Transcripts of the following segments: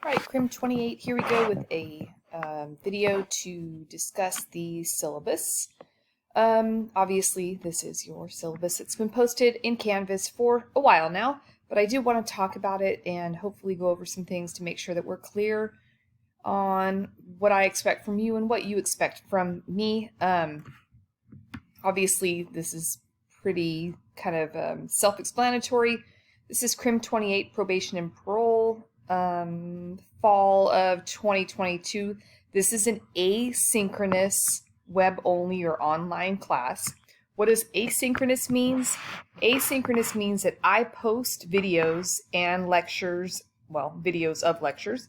Alright, crim 28, here we go with a video to discuss the syllabus. Obviously, this is your syllabus. It's been posted in Canvas for a while now, but I do want to talk about it and hopefully go over some things to make sure that we're clear on what I expect from you and what you expect from me. Obviously, this is pretty kind of self-explanatory. This is crim 28, probation and parole. Fall of 2022. This is an asynchronous web-only or online class. What does asynchronous means? Asynchronous means that I post videos and lectures, well, videos of lectures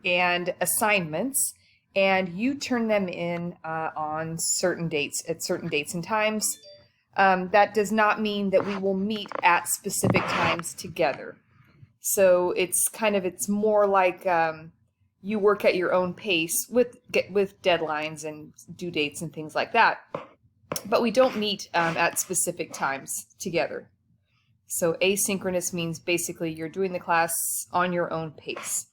and assignments, and you turn them in on certain dates, at certain dates and times. That does not mean that we will meet at specific times together. So it's more like you work at your own pace with deadlines and due dates and things like that. But we don't meet at specific times together. So asynchronous means basically you're doing the class on your own pace.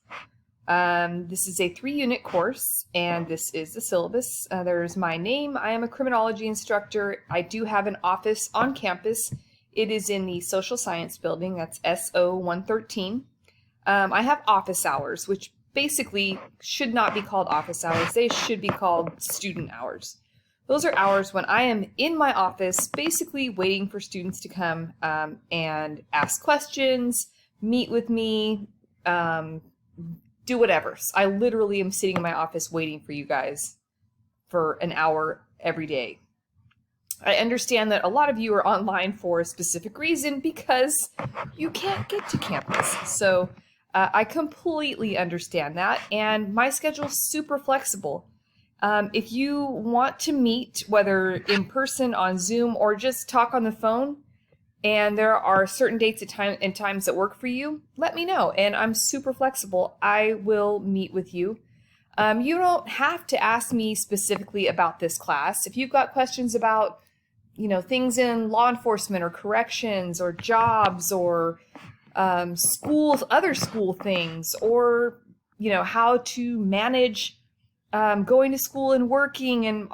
This is a 3-unit course, and this is the syllabus. There's my name. I am a criminology instructor. I do have an office on campus. It is in the social science building. That's SO 113. I have office hours, which basically should not be called office hours. They should be called student hours. Those are hours when I am in my office, basically waiting for students to come and ask questions, meet with me, do whatever. So I literally am sitting in my office waiting for you guys for an hour every day. I understand that a lot of you are online for a specific reason because you can't get to campus. So I completely understand that, and my schedule is super flexible. If you want to meet, whether in person, on Zoom, or just talk on the phone, and there are certain dates and times that work for you, let me know, and I'm super flexible. I will meet with you. You don't have to ask me specifically about this class. If you've got questions about things in law enforcement or corrections or jobs or schools, other school things, or, how to manage going to school and working and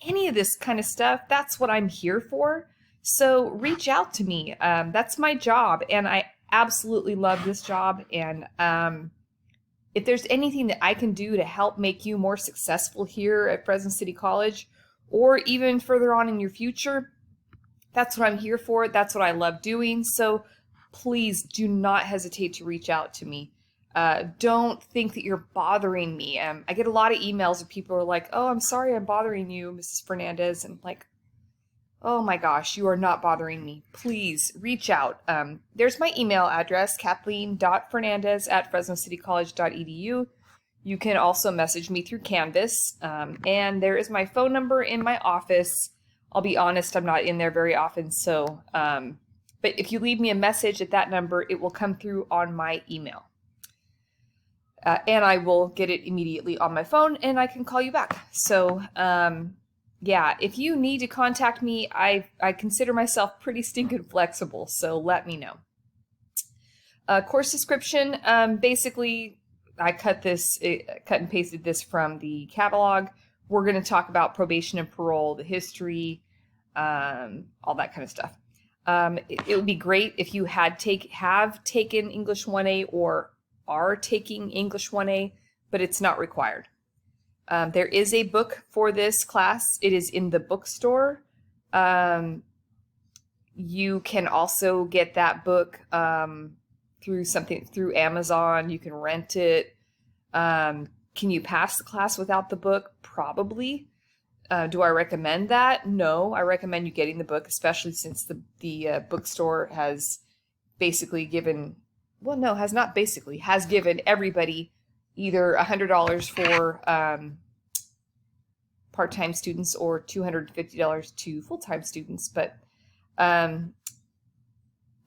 any of this kind of stuff, that's what I'm here for. So reach out to me. That's my job, and I absolutely love this job. And if there's anything that I can do to help make you more successful here at Fresno City College, or even further on in your future, that's what I'm here for. That's what I love doing. So please do not hesitate to reach out to me. Don't think that you're bothering me. I get a lot of emails of people who are like, "Oh, I'm sorry I'm bothering you, Mrs. Fernandez." And like, oh my gosh, you are not bothering me. Please reach out. There's my email address, kathleen.fernandez@fresnocitycollege.edu. You can also message me through Canvas. And there is my phone number in my office. I'll be honest, I'm not in there very often. So, but if you leave me a message at that number, it will come through on my email. And I will get it immediately on my phone, and I can call you back. So, yeah, if you need to contact me, I consider myself pretty stinking flexible, so let me know. Course description, basically, I cut and pasted this from the catalog. We're going to talk about probation and parole, the history, all that kind of stuff. It would be great if you have taken English 1A or are taking English 1A, but it's not required. There is a book for this class. It is in the bookstore. You can also get that book through Amazon. You can rent it. Can you pass the class without the book? Probably. Do I recommend that? No, I recommend you getting the book, especially since the bookstore has basically given, has given everybody either $100 for part-time students or $250 to full-time students. But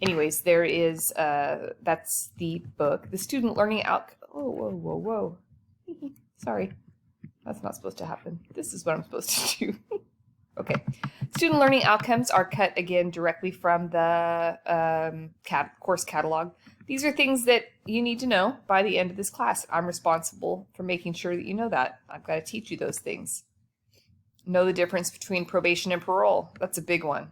anyways, there is, that's the book. The student learning whoa. Sorry. That's not supposed to happen. This is what I'm supposed to do. Okay. Student learning outcomes are cut again directly from the course catalog. These are things that you need to know by the end of this class. I'm responsible for making sure that you know that. I've got to teach you those things. Know the difference between probation and parole. That's a big one.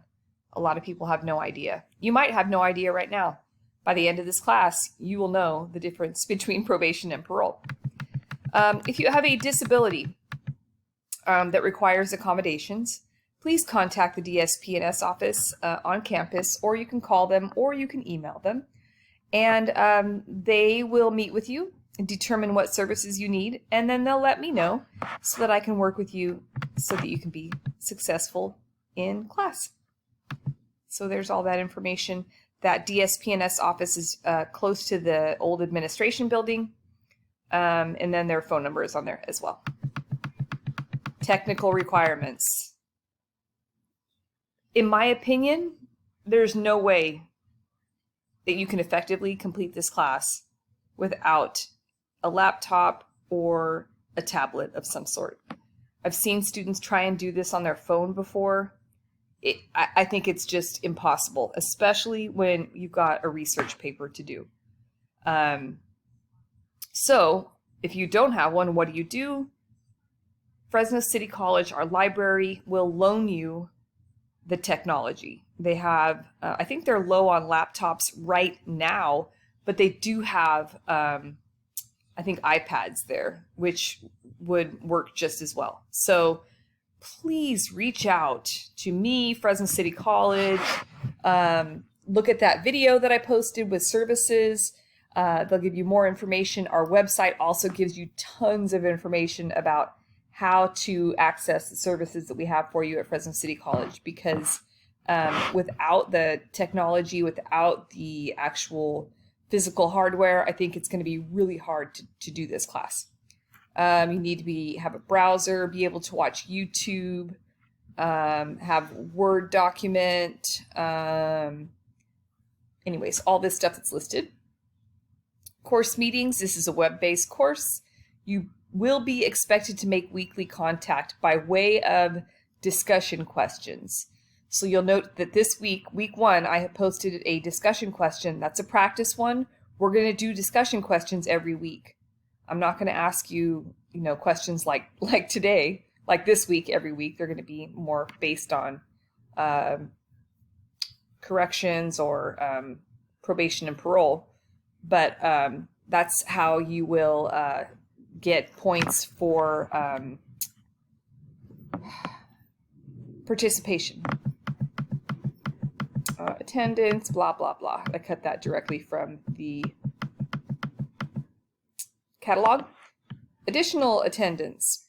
A lot of people have no idea. You might have no idea right now. By the end of this class, you will know the difference between probation and parole. If you have a disability that requires accommodations, please contact the DSP&S office on campus, or you can call them, or you can email them. And they will meet with you and determine what services you need, and then they'll let me know so that I can work with you so that you can be successful in class. So there's all that information. That DSP&S office is close to the old administration building, and then their phone number is on there as well. Technical requirements. In my opinion, there's no way that you can effectively complete this class without a laptop or a tablet of some sort. I've seen students try and do this on their phone before. I think it's just impossible, especially when you've got a research paper to do. So if you don't have one, what do? Fresno City College, our library, will loan you the technology. They have, I think they're low on laptops right now, but they do have, I think, iPads there, which would work just as well. So please reach out to me, Fresno City College. Look at that video that I posted with services. They'll give you more information. Our website also gives you tons of information about how to access the services that we have for you at Fresno City College, because without the technology, without the actual physical hardware, I think it's going to be really hard to do this class. You need to have a browser, be able to watch YouTube, have Word document, anyways, all this stuff that's listed. Course meetings. This is a web-based course. You will be expected to make weekly contact by way of discussion questions. So you'll note that this week, week 1, I have posted a discussion question. That's a practice one. We're going to do discussion questions every week. I'm not going to ask you, questions like today, like this week, every week. They're going to be more based on corrections or probation and parole. But that's how you will get points for participation. Attendance, blah, blah, blah. I cut that directly from the catalog. Additional attendance.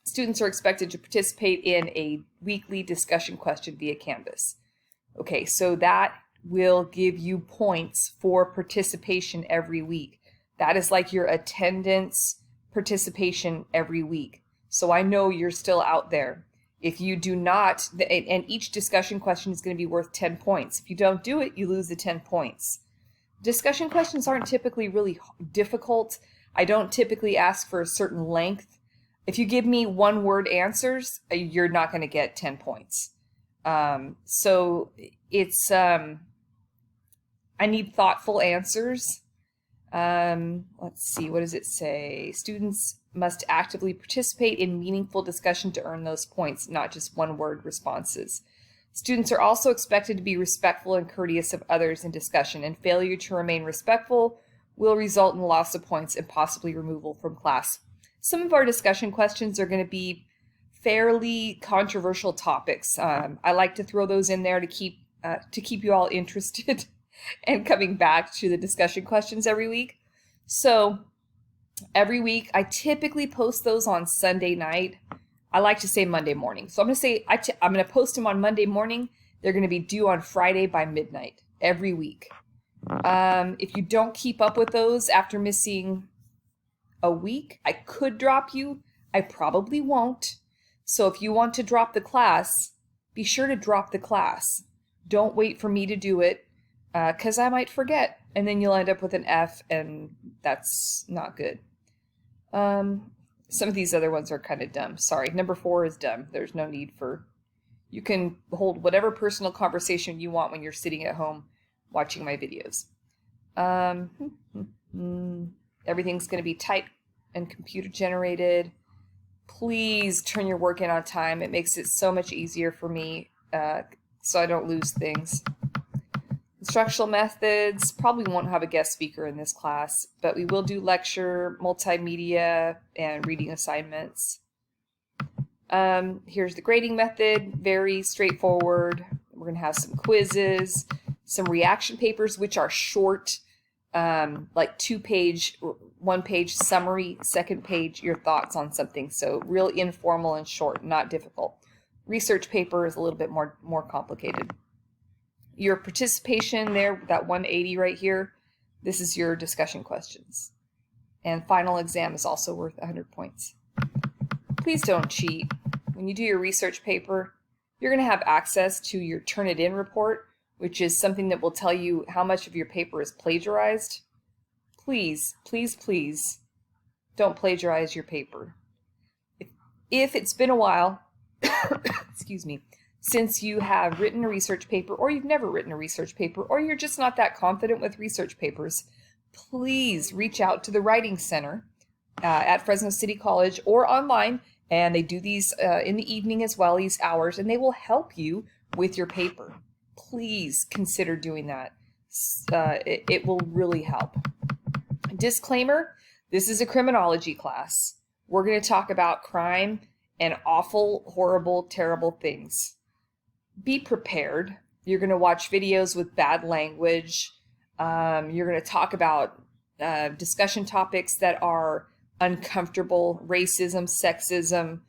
Students are expected to participate in a weekly discussion question via Canvas. Okay, so that will give you points for participation every week. That is like your attendance participation every week. So I know you're still out there. If you do not, and each discussion question is going to be worth 10 points. If you don't do it, you lose the 10 points. Discussion questions aren't typically really difficult. I don't typically ask for a certain length. If you give me one-word answers, you're not going to get 10 points. So it's, I need thoughtful answers. Let's see, what does it say? Students must actively participate in meaningful discussion to earn those points, not just one-word responses. Students are also expected to be respectful and courteous of others in discussion, and failure to remain respectful will result in loss of points and possibly removal from class. Some of our discussion questions are going to be fairly controversial topics. I like to throw those in there to keep you all interested and coming back to the discussion questions every week. So every week, I typically post those on Sunday night. I like to say Monday morning. So I'm going to say I'm going to post them on Monday morning. They're going to be due on Friday by midnight every week. If you don't keep up with those after missing a week, I could drop you. I probably won't. So if you want to drop the class, be sure to drop the class. Don't wait for me to do it, because I might forget, and then you'll end up with an F, and that's not good. Some of these other ones are kind of dumb. Sorry, number 4 is dumb. There's no need for... You can hold whatever personal conversation you want when you're sitting at home watching my videos. Everything's going to be typed and computer generated. Please turn your work in on time. It makes it so much easier for me so I don't lose things. Instructional methods, probably won't have a guest speaker in this class, but we will do lecture, multimedia, and reading assignments. Here's the grading method, very straightforward. We're going to have some quizzes, some reaction papers, which are short, like 2-page, 1-page summary, 2nd page, your thoughts on something. So real informal and short, not difficult. Research paper is a little bit more complicated. Your participation there, that 180 right here, this is your discussion questions. And final exam is also worth 100 points. Please don't cheat. When you do your research paper, you're going to have access to your Turnitin report, which is something that will tell you how much of your paper is plagiarized. Please, please, please don't plagiarize your paper. If it's been a while, excuse me, since you have written a research paper, or you've never written a research paper, or you're just not that confident with research papers, please reach out to the Writing Center at Fresno City College or online, and they do these in the evening as well, these hours, and they will help you with your paper. Please consider doing that. It will really help. Disclaimer, this is a criminology class. We're going to talk about crime and awful, horrible, terrible things. Be prepared. You're going to watch videos with bad language. You're going to talk about discussion topics that are uncomfortable, racism, sexism.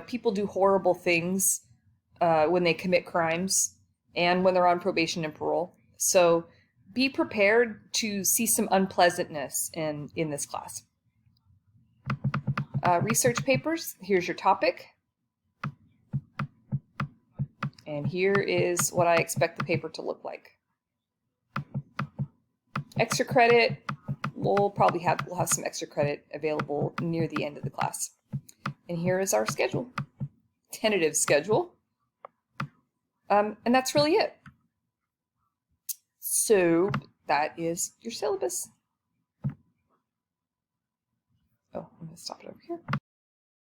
People do horrible things when they commit crimes and when they're on probation and parole. So be prepared to see some unpleasantness in this class. Research papers, here's your topic. And here is what I expect the paper to look like. Extra credit, we'll have some extra credit available near the end of the class. And here is our schedule, tentative schedule. And that's really it. So that is your syllabus. Oh, I'm going to stop it over here.